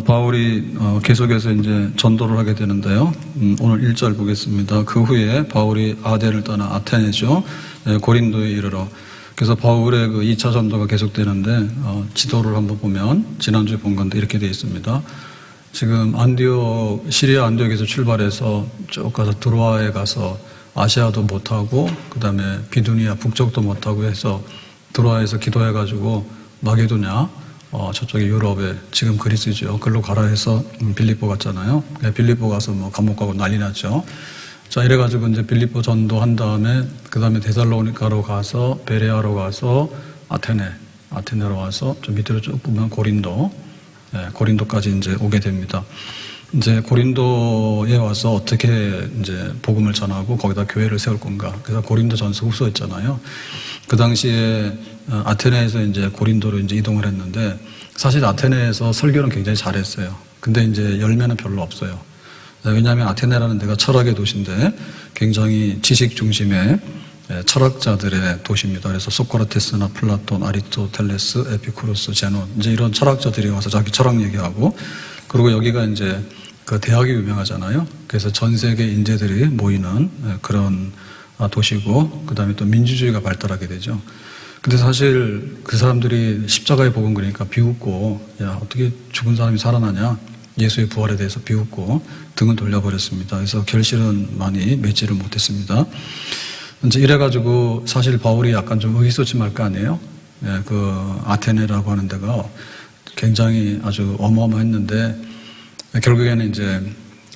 바울이 계속해서 이제 전도를 하게 되는데요. 오늘 1절 보겠습니다. 그 후에 바울이 아덴을 떠나 아테네죠. 고린도에 이르러. 그래서 바울의 그 2차 전도가 계속되는데 지도를 한번 보면 지난주에 본 건데 이렇게 되어 있습니다. 지금 시리아 안디옥에서 출발해서 쭉 가서 드로아에 가서 아시아도 못하고 그 다음에 비두니아 북쪽도 못하고 해서 드로아에서 기도해가지고 마게도냐 저쪽에 유럽에 지금 그리스죠. 글로 가라 해서 빌립보 갔잖아요. 빌립보 가서 뭐 감옥 가고 난리 났죠. 자, 이래가지고 이제 빌립보 전도한 다음에 그 다음에 데살로니가로 가서 베레아로 가서 아테네로 와서 좀 밑으로 쭉 보면 고린도까지 이제 오게 됩니다. 이제 고린도에 와서 어떻게 이제 복음을 전하고 거기다 교회를 세울 건가. 그래서 고린도 전서 후서 있잖아요. 그 당시에 아테네에서 이제 고린도로 이제 이동을 했는데 사실 아테네에서 설교는 굉장히 잘했어요. 근데 이제 열매는 별로 없어요. 왜냐하면 아테네라는 데가 철학의 도시인데 굉장히 지식 중심의 철학자들의 도시입니다. 그래서 소크라테스나 플라톤, 아리스토텔레스, 에피쿠로스, 제논 이제 이런 철학자들이 와서 자기 철학 얘기하고 그리고 여기가 이제 그 대학이 유명하잖아요. 그래서 전 세계 인재들이 모이는 그런 도시고 그 다음에 또 민주주의가 발달하게 되죠. 근데 사실 그 사람들이 십자가의 복음 그러니까 비웃고 야 어떻게 죽은 사람이 살아나냐 예수의 부활에 대해서 비웃고 등을 돌려버렸습니다. 그래서 결실은 많이 맺지를 못했습니다. 이제 이래가지고 사실 바울이 약간 좀 의기소침할 거 아니에요. 그 아테네라고 하는 데가 굉장히 아주 어마어마했는데 결국에는 이제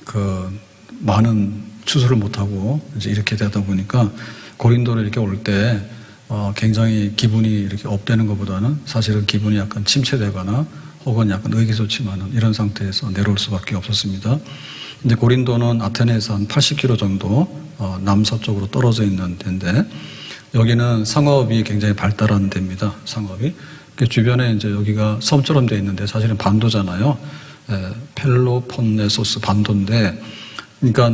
그 많은 추수를 못하고 이제 이렇게 되다 보니까 고린도를 이렇게 올 때 굉장히 기분이 이렇게 업되는 것보다는 사실은 기분이 약간 침체되거나 혹은 약간 의기소침하는 이런 상태에서 내려올 수밖에 없었습니다. 근데 고린도는 아테네에서 한 80km 정도 남서쪽으로 떨어져 있는 데인데 여기는 상업이 굉장히 발달한 데입니다. 상업이. 그 주변에 이제 여기가 섬처럼 되어 있는데 사실은 반도잖아요. 펠로폰네소스 반도인데 그러니까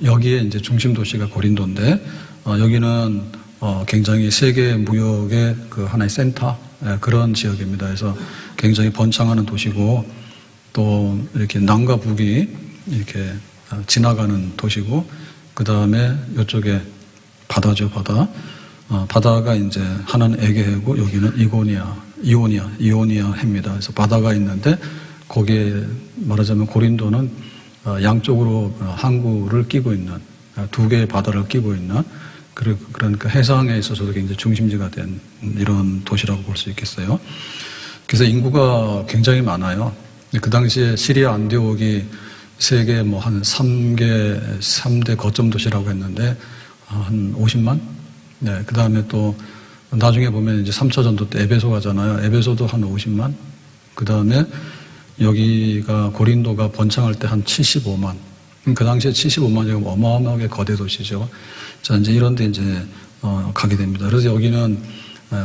여기에 이제 중심 도시가 고린도인데 여기는 굉장히 세계 무역의 그 하나의 센터 그런 지역입니다. 그래서 굉장히 번창하는 도시고 또 이렇게 남과 북이 이렇게 지나가는 도시고 그 다음에 이쪽에 바다죠, 바다. 바다가 이제 하나는 에게해고 여기는 이오니아 해입니다. 그래서 바다가 있는데 거기에 말하자면 고린도는 양쪽으로 항구를 끼고 있는 두 개의 바다를 끼고 있는 그러니까 해상에 있어서도 굉장히 중심지가 된 이런 도시라고 볼 수 있겠어요. 그래서 인구가 굉장히 많아요. 그 당시에 시리아 안디옥이 세계 뭐 한 3대 거점 도시라고 했는데 한 50만? 네. 그 다음에 또 나중에 보면 이제 3차 전도 때 에베소 가잖아요. 에베소도 한 50만. 그 다음에 여기가 고린도가 번창할 때 한 75만. 그 당시에 75만이면 어마어마하게 거대 도시죠. 자, 이제 이런 데 이제 가게 됩니다. 그래서 여기는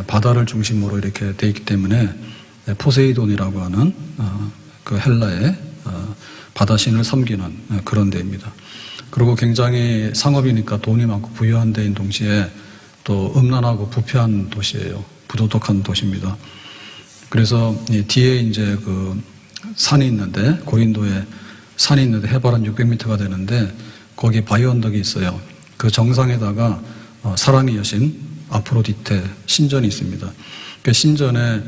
바다를 중심으로 이렇게 돼 있기 때문에 포세이돈이라고 하는 그 헬라의 바다신을 섬기는 그런 데입니다. 그리고 굉장히 상업이니까 돈이 많고 부유한 데인 동시에 또 음란하고 부패한 도시예요. 부도덕한 도시입니다. 그래서 뒤에 이제 그 산이 있는데 고린도에 산이 있는데 해발 한 600m가 되는데 거기 바위 언덕이 있어요. 그 정상에다가 사랑의 여신 아프로디테 신전이 있습니다. 그 신전에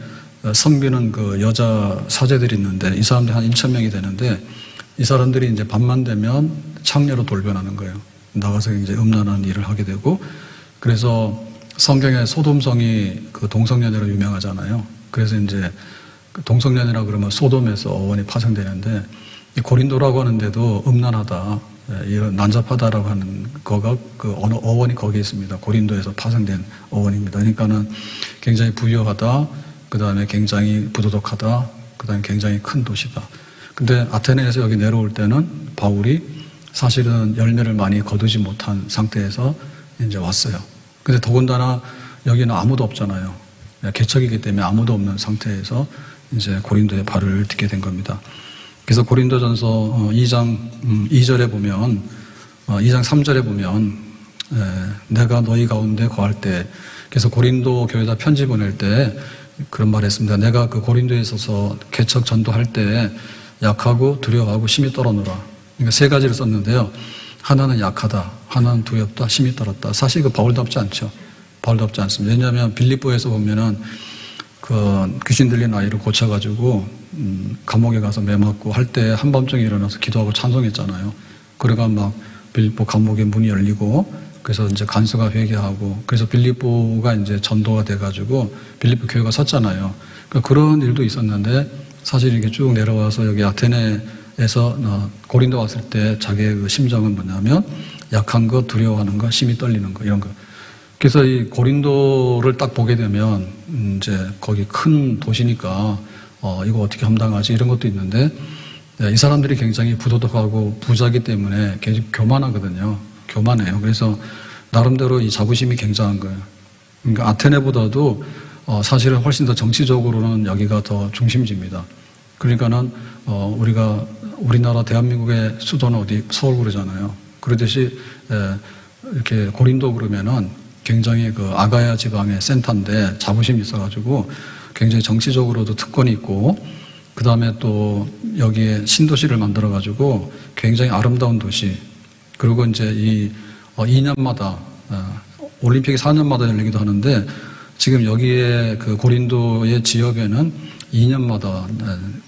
섬기는 그 여자 사제들이 있는데 이 사람들이 한 1,000명이 되는데 이 사람들이 이제 밤만 되면 창녀로 돌변하는 거예요. 나가서 이제 음란한 일을 하게 되고 그래서 성경에 소돔성이 그 동성연애로 유명하잖아요. 그래서 이제 동성연애라 그러면 소돔에서 어원이 파생되는데 이 고린도라고 하는데도 음란하다, 이런 난잡하다라고 하는 거가 그 어원이 거기에 있습니다. 고린도에서 파생된 어원입니다. 그러니까는 굉장히 부유하다, 그 다음에 굉장히 부도덕하다, 그 다음에 굉장히 큰 도시다. 근데 아테네에서 여기 내려올 때는 바울이 사실은 열매를 많이 거두지 못한 상태에서 이제 왔어요. 근데 더군다나 여기는 아무도 없잖아요. 개척이기 때문에 아무도 없는 상태에서 이제 고린도에 발을 딛게 된 겁니다. 그래서 고린도전서 2장 2절에 보면 2장 3절에 보면 내가 너희 가운데 거할 때 그래서 고린도 교회에다 편지 보낼 때 그런 말 했습니다. 내가 그 고린도에 있어서 개척 전도할 때 약하고 두려워하고 심히 떨어노라. 그러니까 세 가지를 썼는데요. 하나는 약하다, 하나는 두렵다, 심히 떨었다. 사실 그 바울답지 않죠. 바울답지 않습니다. 왜냐하면 빌립보에서 보면은 그 귀신 들린 아이를 고쳐가지고 감옥에 가서 매 맞고 할 때 한밤중에 일어나서 기도하고 찬송했잖아요. 그래가 막 빌립보 감옥의 문이 열리고 그래서 이제 간수가 회개하고 그래서 빌립보가 이제 전도가 돼가지고 빌립보 교회가 섰잖아요. 그러니까 그런 일도 있었는데 사실 이렇게 쭉 내려와서 여기 아테네에서 고린도 왔을 때 자기의 그 심정은 뭐냐면 약한 거, 두려워하는 거, 심히 떨리는 거 이런 거. 그래서 이 고린도를 딱 보게 되면 이제 거기 큰 도시니까 이거 어떻게 감당하지 이런 것도 있는데 이 사람들이 굉장히 부도덕하고 부자기 때문에 굉장히 교만하거든요. 교만해요. 그래서 나름대로 이 자부심이 굉장한 거예요. 그러니까 아테네보다도 사실은 훨씬 더 정치적으로는 여기가 더 중심지입니다. 그러니까는 우리가 우리나라 대한민국의 수도는 어디 서울 그러잖아요. 그러듯이 이렇게 고린도 그러면은 굉장히 그 아가야 지방의 센터인데 자부심이 있어가지고 굉장히 정치적으로도 특권이 있고 그 다음에 또 여기에 신도시를 만들어가지고 굉장히 아름다운 도시 그리고 이제 이 2년마다 올림픽이 4년마다 열리기도 하는데 지금 여기에 그 고린도의 지역에는 2년마다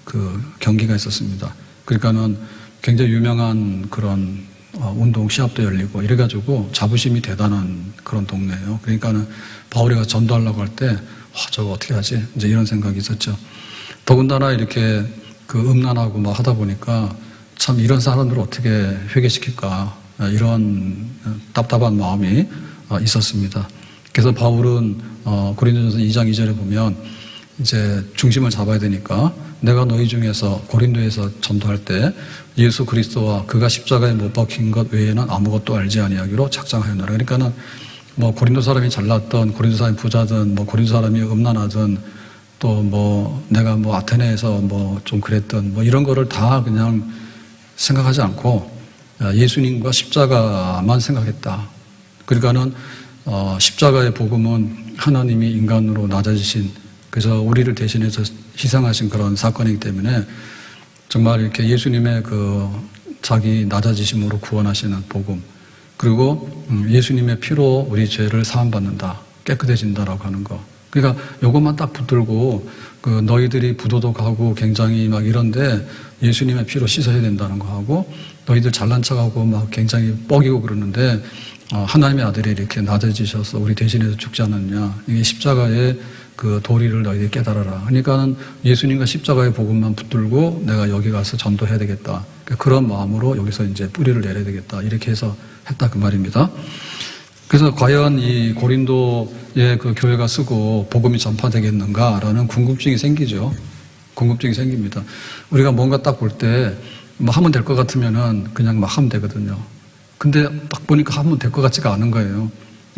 그 경기가 있었습니다. 그러니까는 굉장히 유명한 그런 운동 시합도 열리고 이래가지고 자부심이 대단한 그런 동네예요. 그러니까는 바울이가 전도하려고 할 때 저거 어떻게 하지? 이제 이런 생각이 있었죠. 더군다나 이렇게 그 음란하고 막 하다 보니까 참 이런 사람들을 어떻게 회개시킬까 이런 답답한 마음이 있었습니다. 그래서 바울은 고린도전서 2장 2절에 보면 이제 중심을 잡아야 되니까 내가 너희 중에서 고린도에서 전도할 때 예수 그리스도와 그가 십자가에 못 박힌 것 외에는 아무것도 알지 아니하기로 작정하였노라. 그러니까는 뭐 고린도 사람이 잘났던 고린도 사람이 부자든 뭐 고린도 사람이 음란하든 또 뭐 내가 뭐 아테네에서 뭐 좀 그랬던 뭐 이런 거를 다 그냥 생각하지 않고 예수님과 십자가만 생각했다. 그러니까는 십자가의 복음은 하나님이 인간으로 낮아지신 그래서 우리를 대신해서 희생하신 그런 사건이기 때문에 정말 이렇게 예수님의 그 자기 낮아지심으로 구원하시는 복음 그리고 예수님의 피로 우리 죄를 사함받는다 깨끗해진다라고 하는 거 그러니까 요것만 딱 붙들고 그 너희들이 부도덕하고 굉장히 막 이런데 예수님의 피로 씻어야 된다는 거 하고 너희들 잘난 척하고 막 굉장히 뻐기고 그러는데 하나님의 아들이 이렇게 낮아지셔서 우리 대신해서 죽지 않았냐 이게 십자가의 그 도리를 너희들이 깨달아라. 그러니까는 예수님과 십자가의 복음만 붙들고 내가 여기 가서 전도해야 되겠다. 그런 마음으로 여기서 이제 뿌리를 내려야 되겠다. 이렇게 해서 했다 그 말입니다. 그래서 과연 이 고린도의 그 교회가 쓰고 복음이 전파되겠는가라는 궁금증이 생기죠. 궁금증이 생깁니다. 우리가 뭔가 딱 볼 때 뭐 하면 될 것 같으면은 그냥 막 하면 되거든요. 근데 딱 보니까 하면 될 것 같지가 않은 거예요.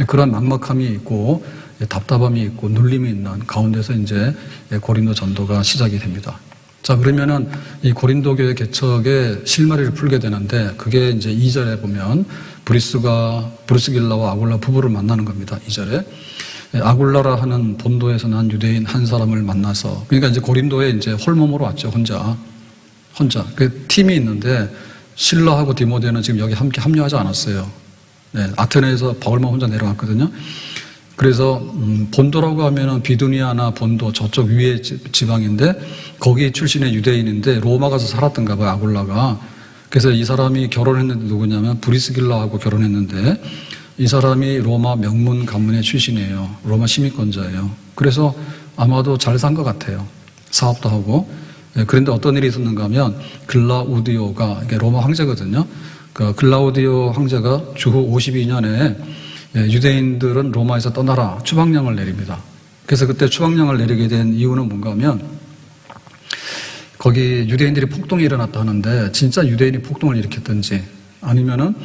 그런 막막함이 있고 답답함이 있고 눌림이 있는 가운데서 이제 고린도 전도가 시작이 됩니다. 자, 그러면은 이 고린도 교회 개척의 실마리를 풀게 되는데 그게 이제 2절에 보면 브리스길라와 아굴라 부부를 만나는 겁니다. 2절에. 아굴라라 하는 본도에서 난 유대인 한 사람을 만나서 그러니까 이제 고린도에 이제 홀몸으로 왔죠. 혼자. 그 팀이 있는데 실라하고 디모데는 지금 여기 함께 합류하지 않았어요. 네, 아테네에서 바울만 혼자 내려왔거든요. 그래서 본도라고 하면은 비두니아나 본도 저쪽 위에 지방인데 거기 출신의 유대인인데 로마 가서 살았던가 봐요. 아굴라가. 그래서 이 사람이 결혼했는데 누구냐면 브리스길라하고 결혼했는데 이 사람이 로마 명문 가문의 출신이에요. 로마 시민권자예요. 그래서 아마도 잘 산 것 같아요. 사업도 하고. 그런데 어떤 일이 있었는가 하면 글라우디오가 이게 로마 황제거든요. 그 글라우디오 황제가 주후 52년에 유대인들은 로마에서 떠나라 추방령을 내립니다. 그래서 그때 추방령을 내리게 된 이유는 뭔가 하면 거기 유대인들이 폭동이 일어났다 하는데 진짜 유대인이 폭동을 일으켰든지 아니면은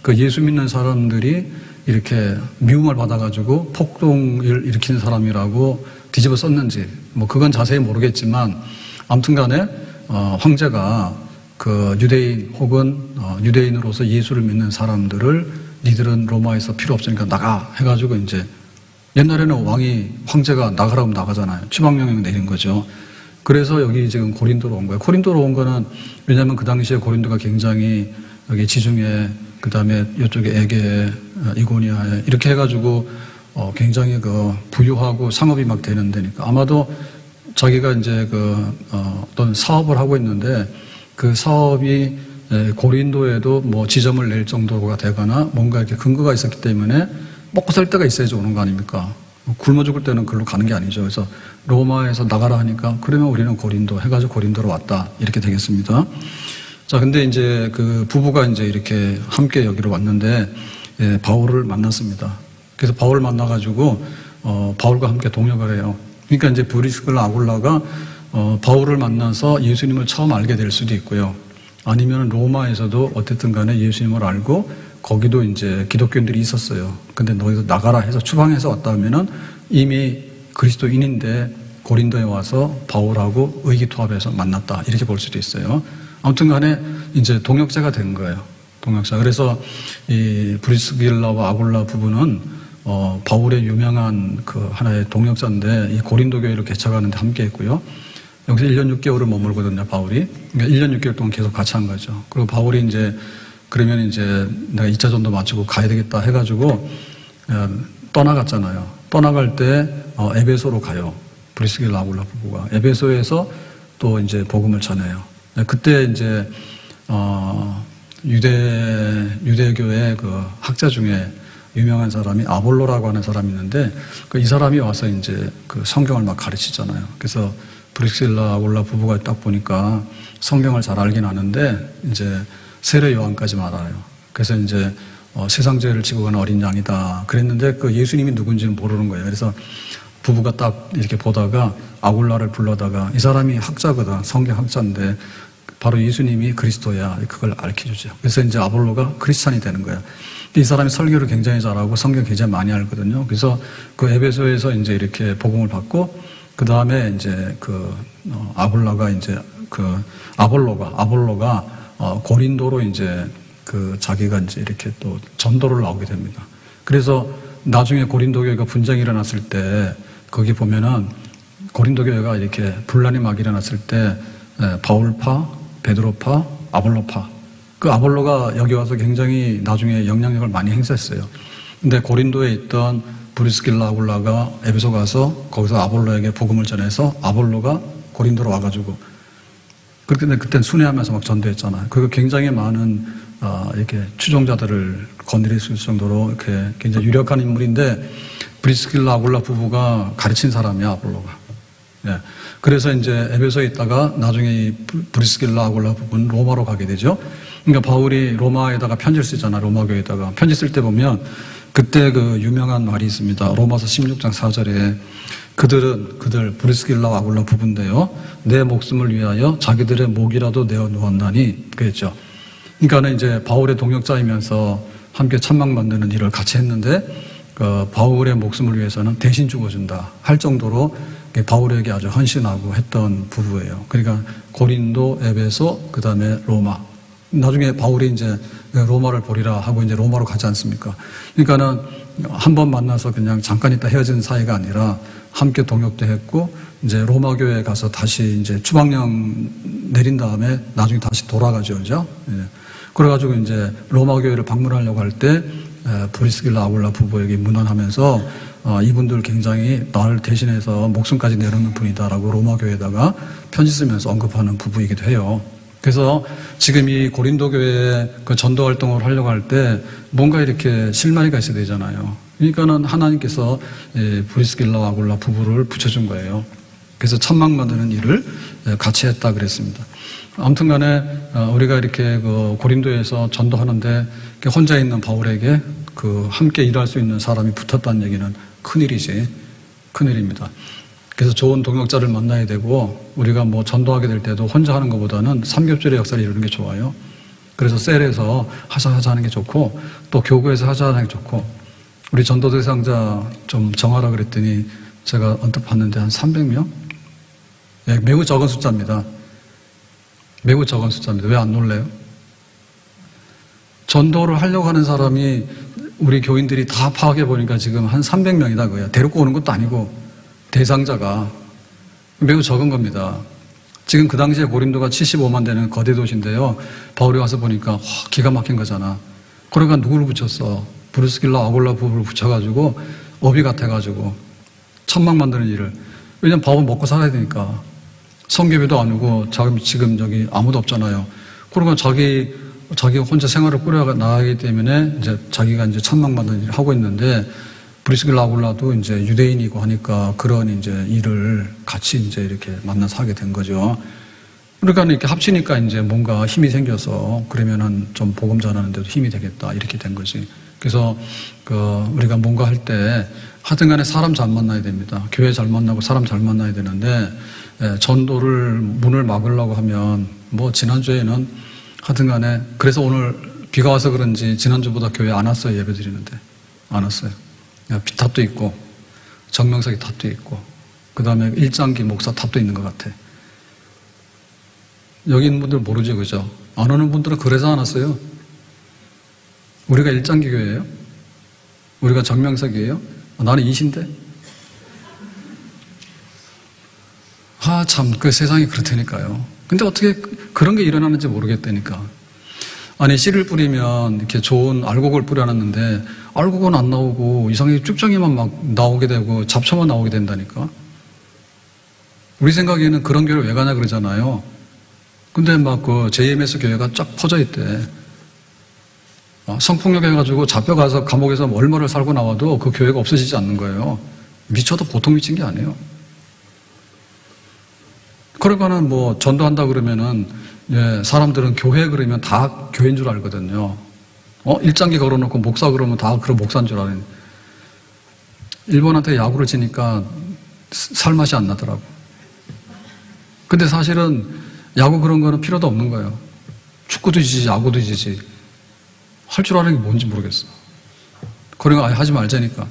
그 예수 믿는 사람들이 이렇게 미움을 받아가지고 폭동을 일으키는 사람이라고 뒤집어 썼는지 뭐 그건 자세히 모르겠지만 아무튼 간에 황제가 그 유대인 혹은 유대인으로서 예수를 믿는 사람들을 니들은 로마에서 필요 없으니까 나가 해가지고 이제 옛날에는 황제가 나가라고 나가잖아요. 추방령을 내린 거죠. 그래서 여기 지금 고린도로 온 거예요. 고린도로 온 거는 왜냐하면 그 당시에 고린도가 굉장히 여기 지중해, 그 다음에 이쪽에 에게, 이고니아에 이렇게 해가지고 굉장히 그 부유하고 상업이 막 되는 데니까 아마도 자기가 이제 어떤 사업을 하고 있는데 그 사업이 고린도에도 뭐 지점을 낼 정도가 되거나 뭔가 이렇게 근거가 있었기 때문에 먹고 살 데가 있어야지 오는 거 아닙니까? 굶어 죽을 때는 글로 가는 게 아니죠. 그래서 로마에서 나가라 하니까 그러면 우리는 고린도 해가지고 고린도로 왔다. 이렇게 되겠습니다. 자, 근데 이제 그 부부가 이제 이렇게 함께 여기로 왔는데 바울을 만났습니다. 그래서 바울을 만나가지고 바울과 함께 동역을 해요. 그러니까 이제 브리스길라 아굴라가 바울을 만나서 예수님을 처음 알게 될 수도 있고요. 아니면 로마에서도 어쨌든 간에 예수님을 알고 거기도 이제 기독교인들이 있었어요. 근데 너희도 나가라 해서 추방해서 왔다 하면은 이미 그리스도인인데 고린도에 와서 바울하고 의기투합해서 만났다. 이렇게 볼 수도 있어요. 아무튼 간에 이제 동역자가 된 거예요. 동역자. 그래서 이 브리스길라와 아굴라 부부는 바울의 유명한 그 하나의 동역자인데 이 고린도 교회를 개척하는데 함께 했고요. 여기서 1년 6개월을 머물거든요, 바울이. 그러니까 1년 6개월 동안 계속 같이 한 거죠. 그리고 바울이 이제 그러면 이제 내가 2차 전도 마치고 가야 되겠다 해가지고 떠나갔잖아요. 떠나갈 때 에베소로 가요. 브리스길라 아굴라 부부가. 에베소에서 또 이제 복음을 전해요. 그때 이제 유대교의 그 학자 중에 유명한 사람이 아볼로라고 하는 사람이 있는데 이 사람이 와서 이제 그 성경을 막 가르치잖아요. 그래서 브리스길라 아굴라 부부가 딱 보니까 성경을 잘 알긴 아는데 이제 세례 요한까지 알아요. 그래서 이제 세상 죄를 지고 가는 어린 양이다 그랬는데 그 예수님이 누군지는 모르는 거예요. 그래서 부부가 딱 이렇게 보다가 아굴라를 불러다가 이 사람이 학자거든. 성경 학자인데 바로 예수님이 그리스도야. 그걸 알려주죠. 그래서 이제 아볼로가 크리스찬이 되는 거예요. 이 사람이 설교를 굉장히 잘하고 성경 굉장히 많이 알거든요. 그래서 그 에베소에서 이제 이렇게 복음을 받고 그 다음에 이제 아굴라가 이제 아볼로가 고린도로 이제 자기가 이제 이렇게 또 전도를 나오게 됩니다. 그래서 나중에 고린도 교회가 분쟁이 일어났을 때 거기 보면은 고린도 교회가 이렇게 분란이 막 일어났을 때 바울파, 베드로파, 아볼로파. 그 아볼로가 여기 와서 굉장히 나중에 영향력을 많이 행사했어요. 근데 고린도에 있던 브리스길라 아굴라가 에베소 가서 거기서 아볼로에게 복음을 전해서 아볼로가 고린도로 와가지고 근데 그땐 순회하면서 막 전도했잖아요. 그거 굉장히 많은 이렇게 추종자들을 건드릴 수 있을 정도로 이렇게 굉장히 유력한 인물인데 브리스길라 아굴라 부부가 가르친 사람이야, 아볼로가. 예. 그래서 이제 에베소에 있다가 나중에 이 브리스길라 아굴라 부부는 로마로 가게 되죠. 그러니까 바울이 로마에다가 편지를 쓰잖아, 로마 교회에다가. 편지 쓸 때 보면 그때 그 유명한 말이 있습니다. 로마서 16장 4절에 그들 브리스길라 아굴라 부부인데요. 내 목숨을 위하여 자기들의 목이라도 내어 놓았나니 그랬죠. 그러니까 이제 바울의 동역자이면서 함께 천막 만드는 일을 같이 했는데 바울의 목숨을 위해서는 대신 죽어준다 할 정도로 바울에게 아주 헌신하고 했던 부부예요. 그러니까 고린도, 에베소, 그 다음에 로마. 나중에 바울이 이제 로마를 보리라 하고 이제 로마로 가지 않습니까? 그러니까는 한 번 만나서 그냥 잠깐 있다 헤어진 사이가 아니라 함께 동역도 했고 이제 로마 교회에 가서 다시 이제 추방령 내린 다음에 나중에 다시 돌아가죠, 그죠? 예. 그래가지고 이제 로마 교회를 방문하려고 할 때 브리스길라 아굴라 부부에게 문안하면서 이분들 굉장히 나를 대신해서 목숨까지 내놓는 분이다라고 로마 교회에다가 편지 쓰면서 언급하는 부부이기도 해요. 그래서 지금 이 고린도 교회에 그 전도 활동을 하려고 할 때 뭔가 이렇게 실마리가 있어야 되잖아요. 그러니까는 하나님께서 브리스길라 아굴라 부부를 붙여준 거예요. 그래서 천막 만드는 일을 같이 했다 그랬습니다. 아무튼 간에 우리가 이렇게 그 고린도에서 전도하는데 혼자 있는 바울에게 그 함께 일할 수 있는 사람이 붙었다는 얘기는 큰일이지. 큰일입니다. 그래서 좋은 동역자를 만나야 되고 우리가 뭐 전도하게 될 때도 혼자 하는 것보다는 삼겹줄의 역사를 이루는 게 좋아요. 그래서 셀에서 하자 하는 게 좋고 또 교구에서 하자 하는 게 좋고 우리 전도 대상자 좀 정하라 그랬더니 제가 언뜻 봤는데 한 300명? 네, 매우 적은 숫자입니다. 매우 적은 숫자입니다. 왜 안 놀래요? 전도를 하려고 하는 사람이 우리 교인들이 다 파악해 보니까 지금 한 300명이다 그거야. 데리고 오는 것도 아니고 대상자가 매우 적은 겁니다. 지금 그 당시에 고린도가 75만 되는 거대 도시인데요. 바울이 와서 보니까 와, 기가 막힌 거잖아. 그러니까 누구를 붙였어? 브리스길라 아굴라 부부를 붙여가지고 어비 같아가지고 천막 만드는 일을. 왜냐면 밥은 먹고 살아야 되니까. 성교비도 아니고 지금 여기 아무도 없잖아요. 그러니까 자기 혼자 생활을 꾸려 나가기 때문에 이제 자기가 이제 천막 만드는 일을 하고 있는데 브리스길라 아굴라도 이제 유대인이고 하니까 그런 이제 일을 같이 이제 이렇게 만나서 하게 된 거죠. 그러니까 이렇게 합치니까 이제 뭔가 힘이 생겨서 그러면은 좀 복음 전하는데도 힘이 되겠다 이렇게 된 거지. 그래서 우리가 뭔가 할 때 하여튼 간에 사람 잘 만나야 됩니다. 교회 잘 만나고 사람 잘 만나야 되는데 전도를 문을 막으려고 하면 뭐 지난주에는 하여튼 간에 그래서 오늘 비가 와서 그런지 지난주보다 교회 안 왔어요. 예배 드리는데 안 왔어요. 탑도 있고 정명석이 탑도 있고 그 다음에 일장기 목사 탑도 있는 것 같아. 여기 있는 분들 모르죠, 그죠? 안 오는 분들은 그래서 안 왔어요. 우리가 일장기 교회예요? 우리가 정명석이에요? 나는 이신데? 참, 그 세상이 그렇다니까요. 근데 어떻게 그런 게 일어나는지 모르겠다니까. 아니, 씨를 뿌리면 이렇게 좋은 알곡을 뿌려놨는데 알곡은 안 나오고 이상하게 쭉정이만 막 나오게 되고 잡초만 나오게 된다니까. 우리 생각에는 그런 교회를 왜 가냐 그러잖아요. 근데 막 그 JMS 교회가 쫙 퍼져 있대. 성폭력 해가지고 잡혀가서 감옥에서 얼마를 살고 나와도 그 교회가 없어지지 않는 거예요. 미쳐도 보통 미친 게 아니에요. 그러니까는 뭐 전도한다 그러면은 사람들은 교회 그러면 다 교회인 줄 알거든요. 일장기 걸어놓고 목사 그러면 다 그런 목사인 줄 아는. 일본한테 야구를 치니까 살맛이 안 나더라고. 근데 사실은 야구 그런 거는 필요도 없는 거예요. 축구도 지지, 야구도 지지. 할 줄 아는 게 뭔지 모르겠어. 그러니까 아예 하지 말자니까.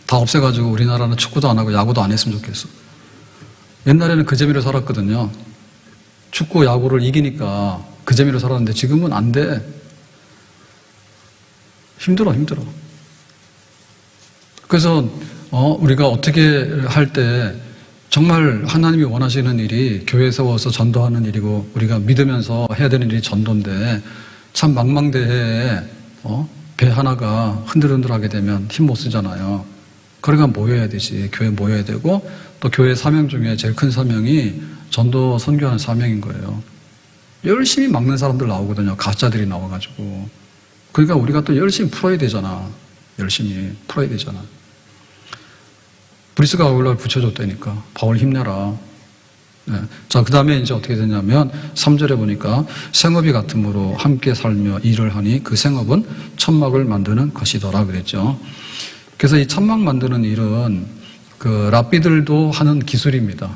다 없애가지고 우리나라는 축구도 안 하고 야구도 안 했으면 좋겠어. 옛날에는 그 재미로 살았거든요. 축구, 야구를 이기니까 그 재미로 살았는데 지금은 안 돼. 힘들어. 그래서 우리가 어떻게 할 때 정말 하나님이 원하시는 일이 교회 세워서 전도하는 일이고 우리가 믿으면서 해야 되는 일이 전도인데 참 망망대해에 배 하나가 흔들흔들하게 되면 힘 못 쓰잖아요. 그러니까 모여야 되지. 교회 모여야 되고 또 교회 사명 중에 제일 큰 사명이 전도 선교하는 사명인 거예요. 열심히 막는 사람들 나오거든요. 가짜들이 나와가지고. 그러니까 우리가 또 열심히 풀어야 되잖아. 열심히 풀어야 되잖아. 브리스가 아굴라를 붙여줬다니까. 바울 힘내라. 네. 자, 그 다음에 이제 어떻게 되냐면 3절에 보니까 생업이 같음으로 함께 살며 일을 하니 그 생업은 천막을 만드는 것이더라 그랬죠. 그래서 이 천막 만드는 일은 그 랍비들도 하는 기술입니다.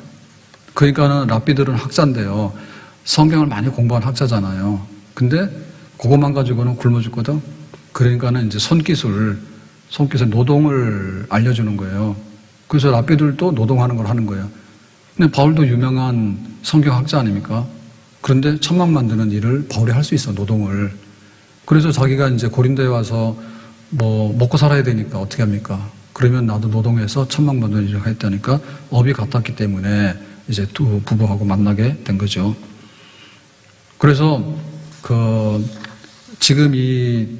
그러니까는 랍비들은 학자인데요. 성경을 많이 공부한 학자잖아요. 근데 그것만 가지고는 굶어 죽거든. 그러니까는 이제 손기술 노동을 알려주는 거예요. 그래서 랍비들도 노동하는 걸 하는 거예요. 근데 바울도 유명한 성경학자 아닙니까? 그런데 천막 만드는 일을 바울이 할 수 있어, 노동을. 그래서 자기가 이제 고린도에 와서 뭐 먹고 살아야 되니까 어떻게 합니까? 그러면 나도 노동해서 천막 만드는 일을 했다니까 업이 같았기 때문에 이제 두 부부하고 만나게 된 거죠. 그래서 지금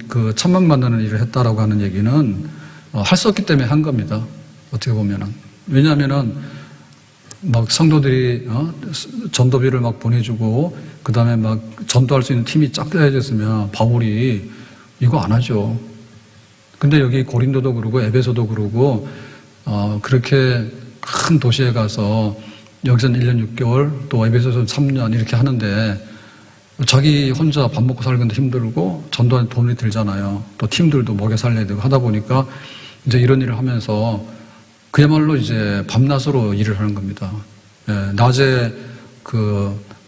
그 천막 만드는 일을 했다라고 하는 얘기는 할 수 없기 때문에 한 겁니다. 어떻게 보면은. 왜냐하면은 막 성도들이 전도비를 막 보내주고 그 다음에 막 전도할 수 있는 팀이 쫙 짜여졌으면 바울이 이거 안 하죠. 근데 여기 고린도도 그러고 에베소도 그러고 그렇게 큰 도시에 가서 여기서는 1년 6개월 또 에베소에서는 3년 이렇게 하는데 자기 혼자 밥 먹고 살기도 힘들고 전도하는 돈이 들잖아요. 또 팀들도 먹여 살려야 되고 하다 보니까 이제 이런 일을 하면서 그야말로 이제 밤낮으로 일을 하는 겁니다. 낮에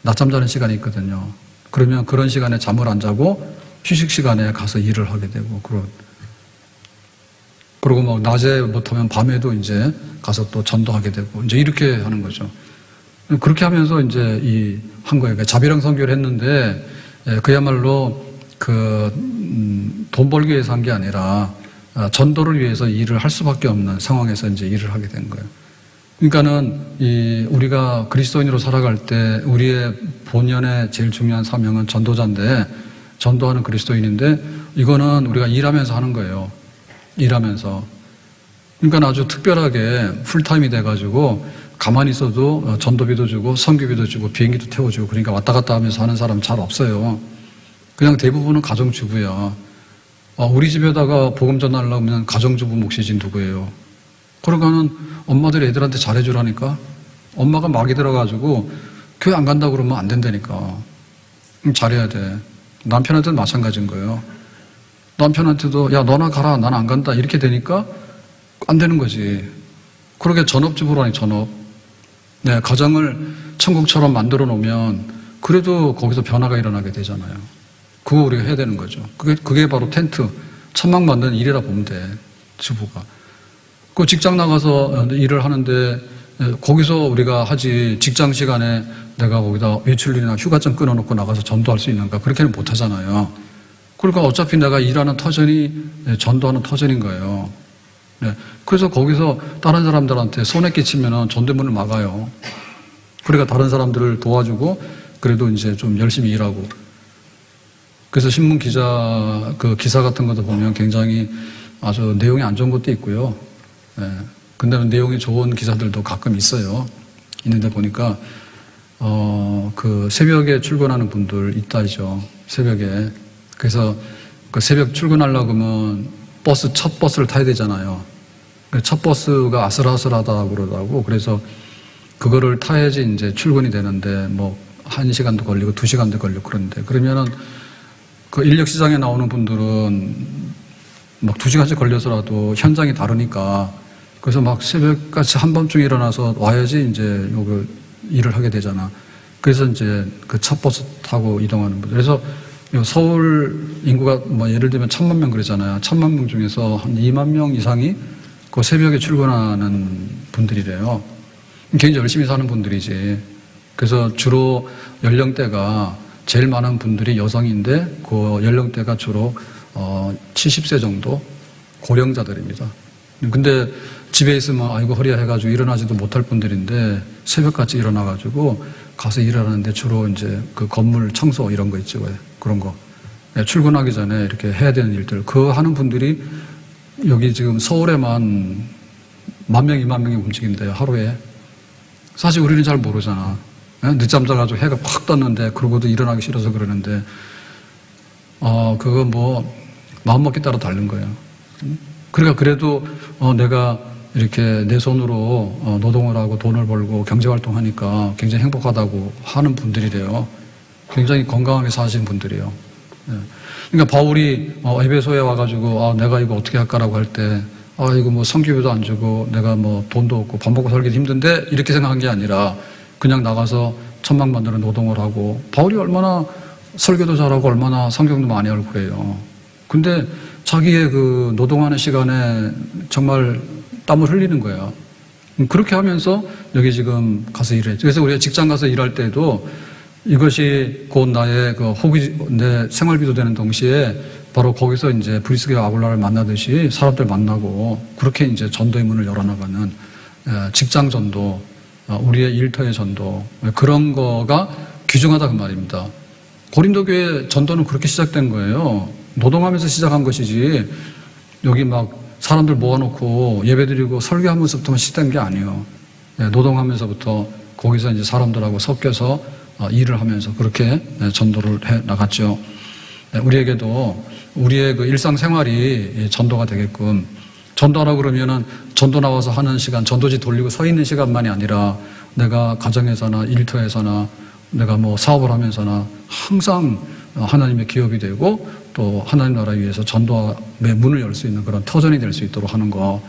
낮잠 자는 시간이 있거든요. 그러면 그런 시간에 잠을 안 자고 휴식 시간에 가서 일을 하게 되고 그리고 뭐 낮에 못하면 밤에도 이제 가서 또 전도하게 되고 이제 이렇게 하는 거죠. 그렇게 하면서 이제 한 거예요. 자비랑 선교를 했는데 그야말로 돈 벌기 위해서 한 게 아니라 전도를 위해서 일을 할 수밖에 없는 상황에서 이제 일을 하게 된 거예요. 그러니까는 우리가 그리스도인으로 살아갈 때 우리의 본연의 제일 중요한 사명은 전도자인데, 전도하는 그리스도인인데, 이거는 우리가 일하면서 하는 거예요. 일하면서. 그러니까 아주 특별하게 풀타임이 돼가지고 가만히 있어도 전도비도 주고 선교비도 주고 비행기도 태워주고 그러니까 왔다 갔다 하면서 하는 사람 잘 없어요. 그냥 대부분은 가정주부야. 우리 집에다가 복음 전하려면 가정주부 몫이지 누구예요? 그러니까는 엄마들이 애들한테 잘해주라니까. 엄마가 막이 들어가지고 교회 안 간다고 그러면 안 된다니까. 잘해야 돼. 남편한테는 마찬가지인 거예요. 남편한테도 야 너나 가라 난 안 간다 이렇게 되니까 안 되는 거지. 그러게 전업주부라니 전업. 네, 가정을 천국처럼 만들어 놓으면 그래도 거기서 변화가 일어나게 되잖아요. 그거 우리가 해야 되는 거죠. 그게 바로 텐트, 천막 만드는 일이라 보면 돼, 주부가. 그 직장 나가서 일을 하는데 거기서 우리가 하지 직장 시간에 내가 거기다 외출일이나 휴가증 끊어놓고 나가서 전도할 수 있는가? 그렇게는 못 하잖아요. 그러니까 어차피 내가 일하는 터전이 전도하는 터전인 거예요. 네. 그래서 거기서 다른 사람들한테 손해 끼치면 전대문을 막아요. 그러니까 다른 사람들을 도와주고 그래도 이제 좀 열심히 일하고. 그래서 신문 기자, 기사 같은 것도 보면 굉장히 아주 내용이 안 좋은 것도 있고요. 네. 근데 내용이 좋은 기사들도 가끔 있어요. 있는데 보니까, 새벽에 출근하는 분들 있다죠. 새벽에. 그래서 그 새벽 출근하려고 하면 첫 버스를 타야 되잖아요. 첫 버스가 아슬아슬하다고 그러더라고. 그래서 그거를 타야지 이제 출근이 되는데, 1시간도 걸리고 2시간도 걸리고 그런데. 그러면은 그 인력시장에 나오는 분들은 2시간씩 걸려서라도 현장이 다르니까 그래서 새벽같이 한밤중에 일어나서 와야지 이제 일을 하게 되잖아. 그래서 이제 그 첫 버스 타고 이동하는 분들. 그래서 서울 인구가 예를 들면 1,000만 명 그러잖아요. 1,000만 명 중에서 한 2만 명 이상이 그 새벽에 출근하는 분들이래요. 굉장히 열심히 사는 분들이지. 그래서 주로 연령대가 제일 많은 분들이 여성인데 그 연령대가 주로 70세 정도 고령자들입니다. 근데 집에 있으면 아이고 허리야 해가지고 일어나지도 못할 분들인데 새벽같이 일어나가지고 가서 일을 하는데 주로 이제 그 건물 청소 이런 거 있죠. 그런 거. 출근하기 전에 이렇게 해야 되는 일들. 그거 하는 분들이 여기 지금 서울에만 10,000명, 20,000명이 움직인대요. 하루에. 사실 우리는 잘 모르잖아. 늦잠 자가지고 해가 확 떴는데 그러고도 일어나기 싫어서 그러는데 그거 마음먹기 따라 다른 거예요. 그러니까 그래도 내가 이렇게 내 손으로 노동을 하고 돈을 벌고 경제활동하니까 굉장히 행복하다고 하는 분들이래요. 굉장히 건강하게 사시는 분들이에요. 그러니까 바울이 에베소에 와가지고 내가 이거 어떻게 할까라고 할 때 이거 성교비도 안 주고 내가 돈도 없고 밥 먹고 살기도 힘든데 이렇게 생각한 게 아니라 그냥 나가서 천막 만드는 노동을 하고 바울이 얼마나 설교도 잘하고 얼마나 성경도 많이 알고 그래요. 근데 자기의 그 노동하는 시간에 정말 땀을 흘리는 거야. 그렇게 하면서 여기 지금 가서 일해. 그래서 우리가 직장 가서 일할 때도 이것이 곧 나의 내 생활비도 되는 동시에 바로 거기서 이제 브리스게와 아굴라를 만나듯이 사람들 만나고 그렇게 이제 전도의 문을 열어나가는 직장 전도, 우리의 일터의 전도, 그런 거가 귀중하다 그 말입니다. 고린도 교회 전도는 그렇게 시작된 거예요. 노동하면서 시작한 것이지 여기 사람들 모아놓고 예배드리고 설교하면서부터만 시작된 게 아니에요. 노동하면서부터 거기서 이제 사람들하고 섞여서 일을 하면서 그렇게 전도를 해 나갔죠. 우리에게도 우리의 그 일상생활이 전도가 되게끔 전도하라고 그러면은 전도 나와서 하는 시간, 전도지 돌리고 서 있는 시간만이 아니라 내가 가정에서나 일터에서나 내가 사업을 하면서나 항상 하나님의 기업이 되고 또 하나님 나라 위해서 전도의 문을 열 수 있는 그런 터전이 될 수 있도록 하는 거.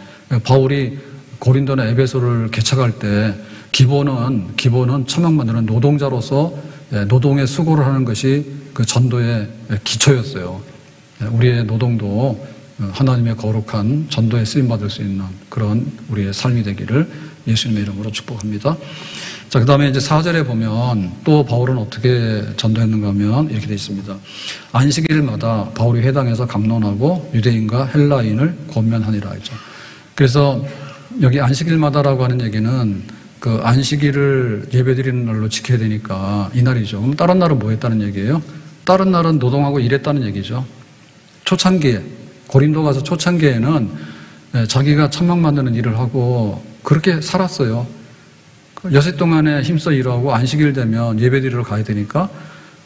바울이 고린도나 에베소를 개척할 때 기본은 천막 만드는 노동자로서 노동의 수고를 하는 것이 그 전도의 기초였어요. 우리의 노동도 하나님의 거룩한 전도에 쓰임받을 수 있는 그런 우리의 삶이 되기를 예수님의 이름으로 축복합니다. 자, 그 다음에 이제 4절에 보면 또 바울은 어떻게 전도했는가 하면 이렇게 되어 있습니다. 안식일마다 바울이 회당에서 감론하고 유대인과 헬라인을 권면하니라 했죠. 그래서 여기 안식일마다라고 하는 얘기는 그 안식일을 예배드리는 날로 지켜야 되니까 이날이죠. 그럼 다른 날은 뭐 했다는 얘기예요? 다른 날은 노동하고 일했다는 얘기죠. 초창기에, 고린도 가서 초창기에는 자기가 천막 만드는 일을 하고 그렇게 살았어요. 여섯 동안에 힘써 일하고 안식일 되면 예배드리러 가야 되니까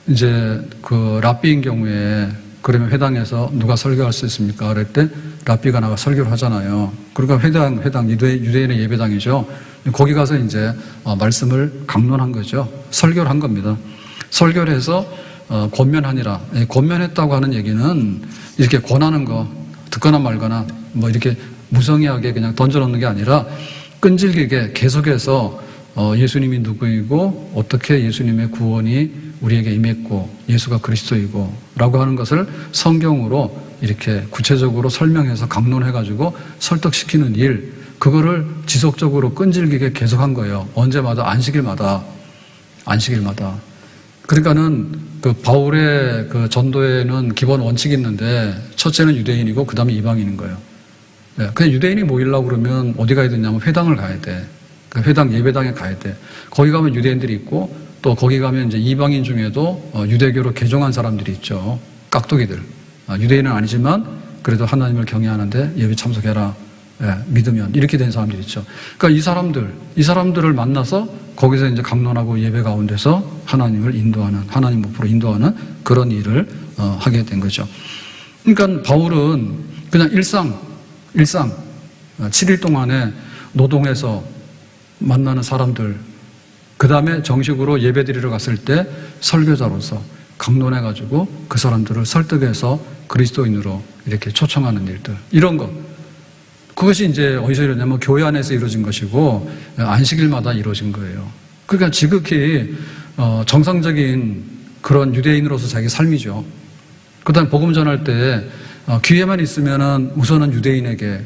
이제 그 랍비인 경우에 그러면 회당에서 누가 설교할 수 있습니까? 그럴 때 랍비가 나가 설교를 하잖아요. 그러니까 회당 유대인의 예배당이죠. 거기 가서 이제 말씀을 강론한 거죠. 설교를 한 겁니다. 설교를 해서 권면하니라. 권면했다고 하는 얘기는 이렇게 권하는 거 듣거나 말거나 뭐 이렇게 무성의하게 그냥 던져놓는 게 아니라 끈질기게 계속해서 예수님이 누구이고 어떻게 예수님의 구원이 우리에게 임했고 예수가 그리스도이고 라고 하는 것을 성경으로 이렇게 구체적으로 설명해서 강론해가지고 설득시키는 일, 그거를 지속적으로 끈질기게 계속한 거예요. 언제마다 안식일마다. 그러니까는 그 바울의 그 전도에는 기본 원칙이 있는데 첫째는 유대인이고 그 다음에 이방인인 거예요. 그냥 유대인이 모이려고 그러면 어디 가야 되냐면 회당을 가야 돼. 그 회당 예배당에 가야 돼. 거기 가면 유대인들이 있고 또 거기 가면 이제 이방인 중에도 유대교로 개종한 사람들이 있죠. 깍두기들. 유대인은 아니지만 그래도 하나님을 경외하는데 예배 참석해라. 믿으면 이렇게 된 사람들이 있죠. 그러니까 이 사람들을 만나서 거기서 이제 강론하고 예배 가운데서 하나님을 인도하는, 하나님 목표로 인도하는 그런 일을 하게 된 거죠. 그러니까 바울은 그냥 일상 7일 동안에 노동해서 만나는 사람들, 그 다음에 정식으로 예배드리러 갔을 때 설교자로서 강론해가지고 그 사람들을 설득해서 그리스도인으로 이렇게 초청하는 일들, 이런 것. 그것이 이제 어디서 이러냐면 교회 안에서 이루어진 것이고 안식일마다 이루어진 거예요. 그러니까 지극히 정상적인 그런 유대인으로서 자기 삶이죠. 그 다음에 복음 전할 때 기회만 있으면은 우선은 유대인에게.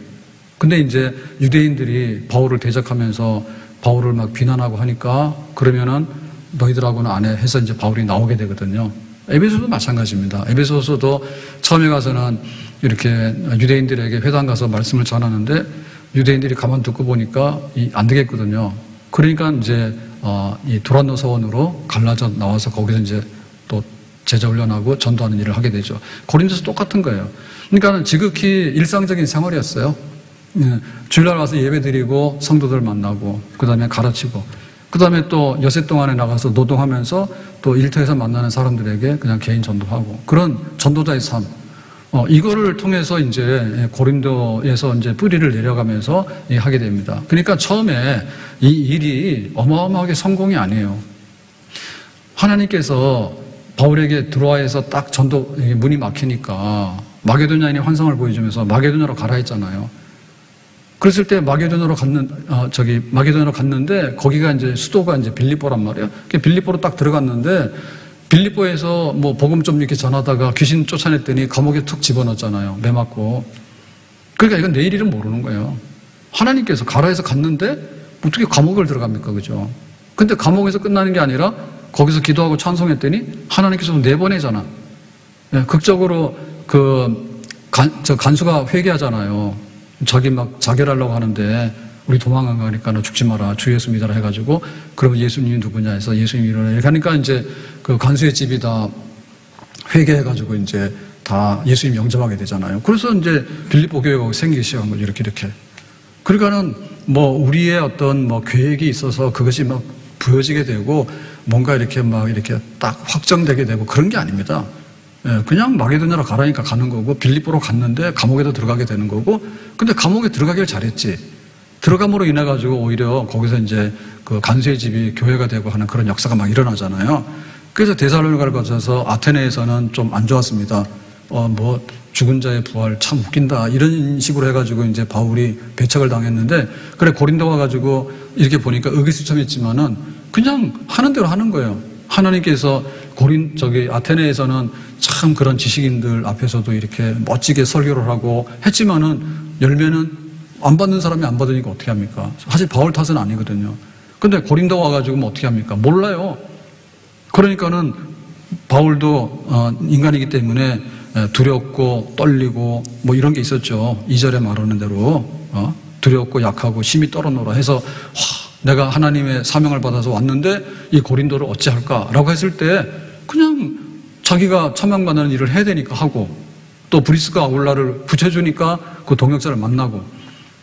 근데 이제 유대인들이 바울을 대적하면서 바울을 막 비난하고 하니까 그러면은 너희들하고는 안 해 해서 이제 바울이 나오게 되거든요. 에베소도 마찬가지입니다. 에베소서도 처음에 가서는 이렇게 유대인들에게 회당 가서 말씀을 전하는데 유대인들이 가만 듣고 보니까 안 되겠거든요. 그러니까 이제 이 두란노 서원으로 갈라져 나와서 거기서 이제 또 제자 훈련하고 전도하는 일을 하게 되죠. 고린도서 똑같은 거예요. 그러니까 지극히 일상적인 생활이었어요. 주일날 와서 예배 드리고 성도들 만나고 그 다음에 가르치고 그 다음에 또 여세 동안에 나가서 노동하면서 또 일터에서 만나는 사람들에게 그냥 개인 전도하고 그런 전도자의 삶. 이거를 통해서 이제 고린도에서 이제 뿌리를 내려가면서 하게 됩니다. 그러니까 처음에 이 일이 어마어마하게 성공이 아니에요. 하나님께서 바울에게 들어와서 딱 전도 문이 막히니까 마게도냐인이 환상을 보여주면서 마게도냐로 가라 했잖아요. 그랬을 때 마게도냐로 갔는데 거기가 이제 수도가 이제 빌립보란 말이에요. 빌립보로 딱 들어갔는데 빌립보에서 뭐 복음 좀 이렇게 전하다가 귀신 쫓아냈더니 감옥에 툭 집어넣었잖아요. 매 맞고. 그러니까 이건 내일 일은 모르는 거예요. 하나님께서 가라 해서 갔는데 어떻게 감옥을 들어갑니까? 그죠? 근데 감옥에서 끝나는 게 아니라 거기서 기도하고 찬송했더니 하나님께서 내보내잖아. 극적으로 간수가 회개하잖아요. 자기 막 자결하려고 하는데 우리 도망 안 가니까 너 죽지 마라. 주 예수 믿어라 해가지고 그러면 예수님이 누구냐 해서 예수님이 일어나. 이렇게 하니까 이제 그 간수의 집이 다 회개해가지고 이제 다 예수님 영접하게 되잖아요. 그래서 이제 빌립보 교회가 생기기 시작한 거죠. 이렇게. 그러니까는 뭐 우리의 어떤 뭐 계획이 있어서 그것이 막 부여지게 되고 뭔가 이렇게 막 이렇게 딱 확정되게 되고 그런 게 아닙니다. 그냥 마게도냐로 가라니까 가는 거고 빌립보로 갔는데 감옥에도 들어가게 되는 거고 근데 감옥에 들어가길 잘했지. 들어감으로 인해 가지고 오히려 거기서 이제 그 간수의 집이 교회가 되고 하는 그런 역사가 막 일어나잖아요. 그래서 데살로니가를 거쳐서 아테네에서는 좀 안 좋았습니다. 뭐 죽은 자의 부활 참 웃긴다 이런 식으로 해가지고 이제 바울이 배척을 당했는데 그래 고린도 가가지고 이렇게 보니까 의기소침했지만은 그냥 하는 대로 하는 거예요. 하나님께서 아테네에서는 참 그런 지식인들 앞에서도 이렇게 멋지게 설교를 하고 했지만은 열매는 안 받는 사람이 안 받으니까 어떻게 합니까? 사실 바울 탓은 아니거든요. 근데 고린도 와가지고 뭐 어떻게 합니까? 몰라요. 그러니까는 바울도 인간이기 때문에 두렵고 떨리고 뭐 이런 게 있었죠. 2절에 말하는 대로 두렵고 약하고 심히 떨어노라 해서 내가 하나님의 사명을 받아서 왔는데 이 고린도를 어찌할까라고 했을 때 그냥 자기가 천명받는 일을 해야 되니까 하고, 또 브리스가 아굴라를 붙여주니까 그 동역자를 만나고,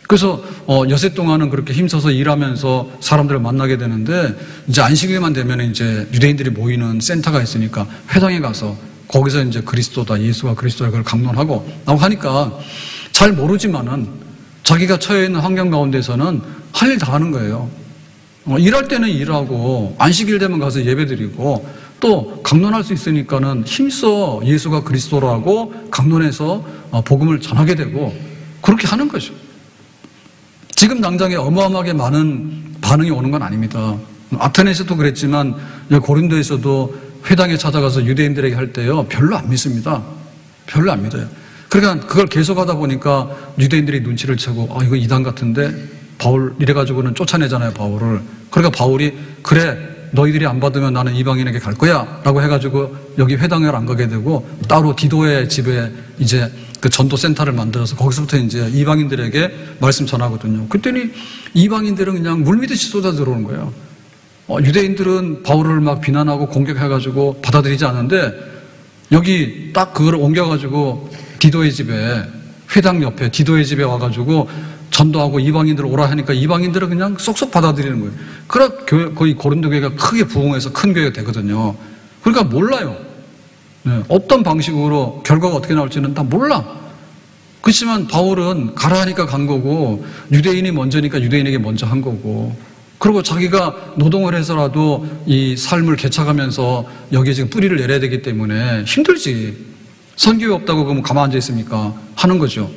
그래서 여세 동안은 그렇게 힘써서 일하면서 사람들을 만나게 되는데, 이제 안식일만 되면 이제 유대인들이 모이는 센터가 있으니까 회당에 가서 거기서 이제 그리스도다, 예수가 그리스도다, 그걸 강론하고 나고 하니까 잘 모르지만은 자기가 처해 있는 환경 가운데서는 할 일 다 하는 거예요. 일할 때는 일하고 안식일 되면 가서 예배드리고 또 강론할 수 있으니까는 힘써 예수가 그리스도라고 강론해서 복음을 전하게 되고 그렇게 하는 거죠. 지금 당장에 어마어마하게 많은 반응이 오는 건 아닙니다. 아테네에서도 그랬지만 고린도에서도 회당에 찾아가서 유대인들에게 할 때요 별로 안 믿습니다. 별로 안 믿어요. 그러니까 그걸 계속하다 보니까 유대인들이 눈치를 채고 이거 이단 같은데 바울 이래가지고는 쫓아내잖아요, 바울을. 그러니까 바울이 그래 너희들이 안 받으면 나는 이방인에게 갈 거야 라고 해가지고 여기 회당을 안 가게 되고 따로 디도의 집에 이제 그 전도센터를 만들어서 거기서부터 이제 이방인들에게 말씀 전하거든요. 그랬더니 이방인들은 그냥 물밀듯이 쏟아 들어오는 거예요. 유대인들은 바울을 막 비난하고 공격해가지고 받아들이지 않는데 여기 딱 그걸 옮겨가지고 디도의 집에, 회당 옆에 디도의 집에 와가지고 전도하고 이방인들 오라 하니까 이방인들은 그냥 쏙쏙 받아들이는 거예요. 그러나 거의 고린도 교회가 크게 부흥해서 큰 교회가 되거든요. 그러니까 몰라요. 어떤 방식으로 결과가 어떻게 나올지는 다 몰라. 그렇지만 바울은 가라 하니까 간 거고 유대인이 먼저니까 유대인에게 먼저 한 거고, 그리고 자기가 노동을 해서라도 이 삶을 개척하면서 여기에 지금 뿌리를 내려야 되기 때문에 힘들지. 선교회 없다고 그러면 가만 앉아 있습니까? 하는 거죠.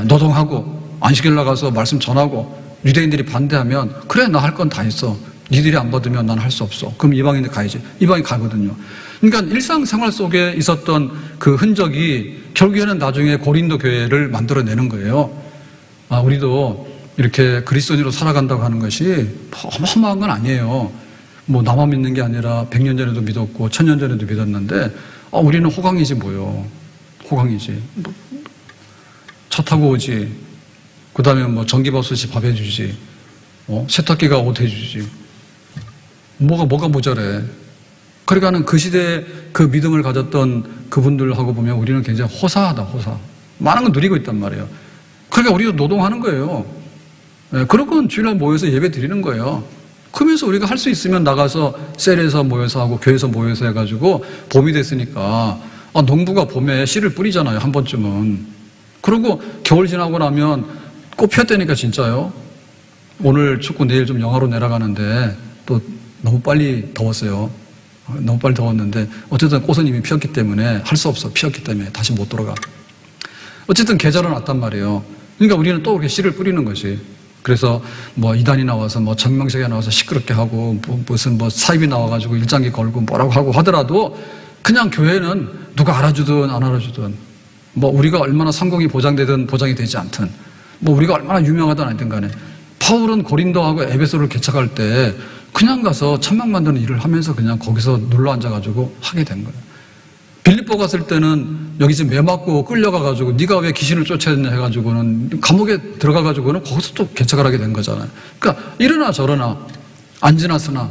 노동하고 안식일 나가서 말씀 전하고 유대인들이 반대하면 그래 나 할 건 다 했어. 니들이 안 받으면 난 할 수 없어. 그럼 이방인들 가야지. 이방인 가거든요. 그러니까 일상생활 속에 있었던 그 흔적이 결국에는 나중에 고린도 교회를 만들어내는 거예요. 우리도 이렇게 그리스도인으로 살아간다고 하는 것이 어마어마한 건 아니에요. 뭐 나만 믿는 게 아니라 100년 전에도 믿었고 1000년 전에도 믿었는데 우리는 호강이지 뭐요. 호강이지. 차 타고 오지. 그 다음에 뭐 전기밥솥이 밥 해주지. 세탁기가 옷 해주지. 뭐가 모자래. 그러니까는 그 시대에 그 믿음을 가졌던 그분들하고 보면 우리는 굉장히 호사하다, 호사. 많은 걸 누리고 있단 말이에요. 그러니까 우리도 노동하는 거예요. 그러고 주일날 모여서 예배 드리는 거예요. 그러면서 우리가 할 수 있으면 나가서 셀에서 모여서 하고 교회에서 모여서 해가지고 봄이 됐으니까 농부가 봄에 씨를 뿌리잖아요, 한 번쯤은. 그리고 겨울 지나고 나면 꽃 피었다니까 진짜요. 오늘 춥고 내일 좀 영하로 내려가는데 또 너무 빨리 더웠어요. 너무 빨리 더웠는데 어쨌든 꽃은 이미 피었기 때문에 할 수 없어. 피었기 때문에 다시 못 돌아가. 어쨌든 계절은 왔단 말이에요. 그러니까 우리는 또 그렇게 씨를 뿌리는 거지. 그래서 뭐 이단이 나와서 뭐 정명석이 나와서 시끄럽게 하고 무슨 뭐 사입이 나와가지고 일장기 걸고 뭐라고 하고 하더라도 그냥 교회는 누가 알아주든 안 알아주든 뭐 우리가 얼마나 성공이 보장되든 보장이 되지 않든 뭐 우리가 얼마나 유명하든 아니든 간에 바울은 고린도하고 에베소를 개척할 때 그냥 가서 천막 만드는 일을 하면서 그냥 거기서 눌러 앉아가지고 하게 된 거예요. 빌립보 갔을 때는 여기 지금 매 맞고 끌려가가지고 네가 왜 귀신을 쫓아냈냐 해가지고는 감옥에 들어가가지고는 거기서 또 개척을 하게 된 거잖아요. 그러니까 이러나 저러나 안 지났으나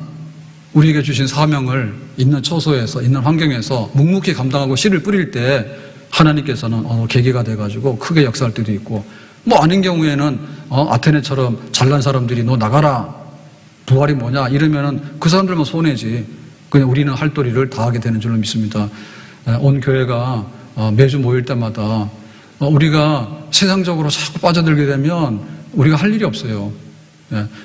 우리에게 주신 사명을 있는 처소에서 있는 환경에서 묵묵히 감당하고 씨를 뿌릴 때 하나님께서는 계기가 돼가지고 크게 역사할 때도 있고 뭐 아닌 경우에는 아테네처럼 잘난 사람들이 너 나가라 부활이 뭐냐 이러면은 그 사람들만 손해지. 그냥 우리는 할 도리를 다하게 되는 줄로 믿습니다. 온 교회가 매주 모일 때마다 우리가 세상적으로 자꾸 빠져들게 되면 우리가 할 일이 없어요.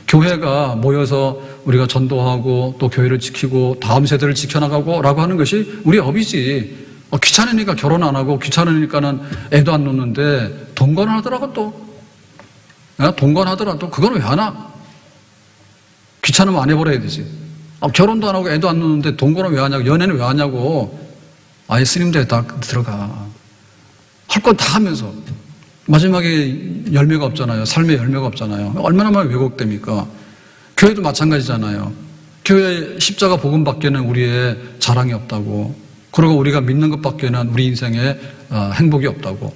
교회가 모여서 우리가 전도하고 또 교회를 지키고 다음 세대를 지켜나가고 라고 하는 것이 우리의 업이지. 귀찮으니까 결혼 안 하고 귀찮으니까는 애도 안 놓는데 동거하더라도 또 동거하더라도 그건 왜 하나? 귀찮으면 안 해버려야 되지. 결혼도 안 하고 애도 안 놓는데 동거는 왜 하냐고, 연애는 왜 하냐고. 아예 스님대에 다 들어가. 할 건 다 하면서 마지막에 열매가 없잖아요. 삶의 열매가 없잖아요. 얼마나 많이 왜곡됩니까? 교회도 마찬가지잖아요. 교회 십자가 복음밖에는 우리의 자랑이 없다고. 그리고 우리가 믿는 것밖에는 우리 인생에 행복이 없다고.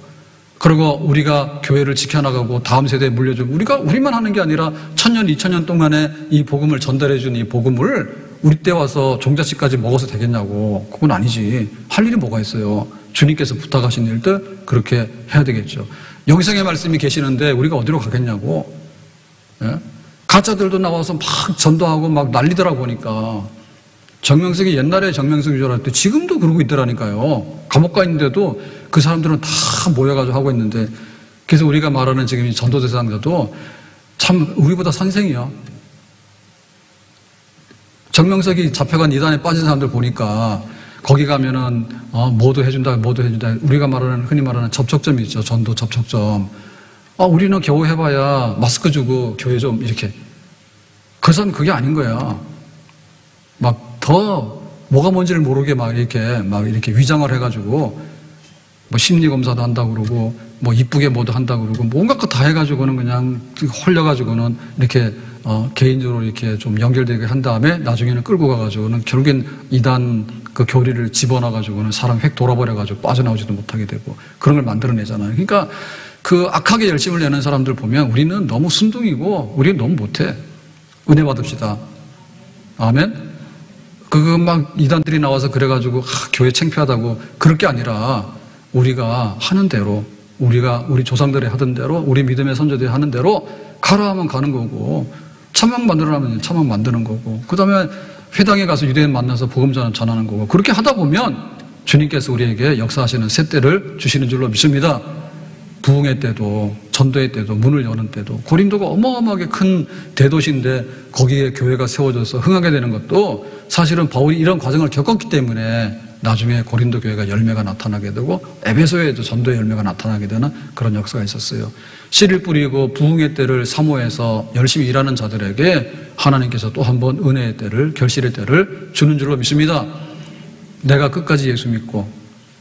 그리고 우리가 교회를 지켜나가고 다음 세대에 물려주고 우리만 하는 게 아니라 1000년, 2000년 동안에 이 복음을 전달해준 이 복음을 우리 때 와서 종자씨까지 먹어서 되겠냐고. 그건 아니지. 할 일이 뭐가 있어요. 주님께서 부탁하신 일들 그렇게 해야 되겠죠. 영생의 말씀이 계시는데 우리가 어디로 가겠냐고. 예? 가짜들도 나와서 막 전도하고 막 난리더라 보니까 정명석이 옛날에 정명석인 줄 알았는데 지금도 그러고 있더라니까요. 감옥 가 있는데도 그 사람들은 다 모여가지고 하고 있는데, 그래서 우리가 말하는 지금 이 전도 대상자도 참 우리보다 선생이야. 정명석이 잡혀간 이단에 빠진 사람들 보니까 거기 가면은 뭐도 해준다. 우리가 말하는 흔히 말하는 접촉점이 있죠. 전도 접촉점. 우리는 겨우 해봐야 마스크 주고 교회 좀 이렇게. 그 사람 그게 아닌 거야. 막 더 뭐가 뭔지를 모르게 막 이렇게 위장을 해가지고 뭐 심리 검사도 한다고 그러고 뭐 이쁘게 뭐도 한다고 그러고 뭐 온갖 거 다 해가지고는 그냥 홀려가지고는 이렇게 개인적으로 이렇게 좀 연결되게 한 다음에 나중에는 끌고 가가지고는 결국엔 이단 그 교리를 집어넣어가지고는 사람 획 돌아버려가지고 빠져나오지도 못하게 되고 그런 걸 만들어내잖아요. 그러니까 그 악하게 열심을 내는 사람들 보면 우리는 너무 순둥이고 우리는 너무 못해. 은혜 받읍시다. 아멘? 막 이단들이 나와서 그래가지고 교회 창피하다고 그럴 게 아니라 우리가 하는 대로 우리 조상들이 하던 대로 우리 믿음의 선조들이 하는 대로 가라 하면 가는 거고 차막 만들어라면 차막 만드는 거고 그 다음에 회당에 가서 유대인 만나서 복음 전하는 거고 그렇게 하다 보면 주님께서 우리에게 역사하시는 새 때를 주시는 줄로 믿습니다. 부흥의 때도 전도의 때도 문을 여는 때도 고린도가 어마어마하게 큰 대도시인데 거기에 교회가 세워져서 흥하게 되는 것도 사실은 바울이 이런 과정을 겪었기 때문에 나중에 고린도 교회가 열매가 나타나게 되고 에베소에도 전도의 열매가 나타나게 되는 그런 역사가 있었어요. 씨를 뿌리고 부흥의 때를 사모해서 열심히 일하는 자들에게 하나님께서 또 한 번 은혜의 때를 결실의 때를 주는 줄로 믿습니다. 내가 끝까지 예수 믿고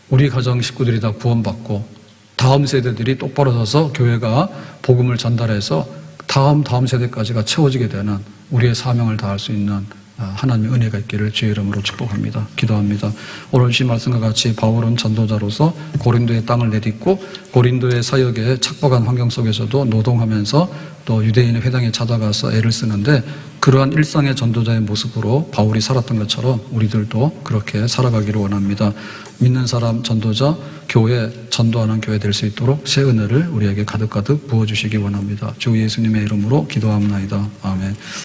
우리 가정 식구들이 다 구원받고 다음 세대들이 똑바로 서서 교회가 복음을 전달해서 다음 세대까지가 채워지게 되는 우리의 사명을 다할 수 있는 하나님의 은혜가 있기를 주의 이름으로 축복합니다. 기도합니다. 오늘 주신 말씀과 같이 바울은 전도자로서 고린도의 땅을 내딛고 고린도의 사역에 착박한 환경 속에서도 노동하면서 또 유대인의 회당에 찾아가서 애를 쓰는데 그러한 일상의 전도자의 모습으로 바울이 살았던 것처럼 우리들도 그렇게 살아가기를 원합니다. 믿는 사람 전도자 교회 전도하는 교회 될 수 있도록 새 은혜를 우리에게 가득가득 부어주시기 원합니다. 주 예수님의 이름으로 기도합나이다. 아멘.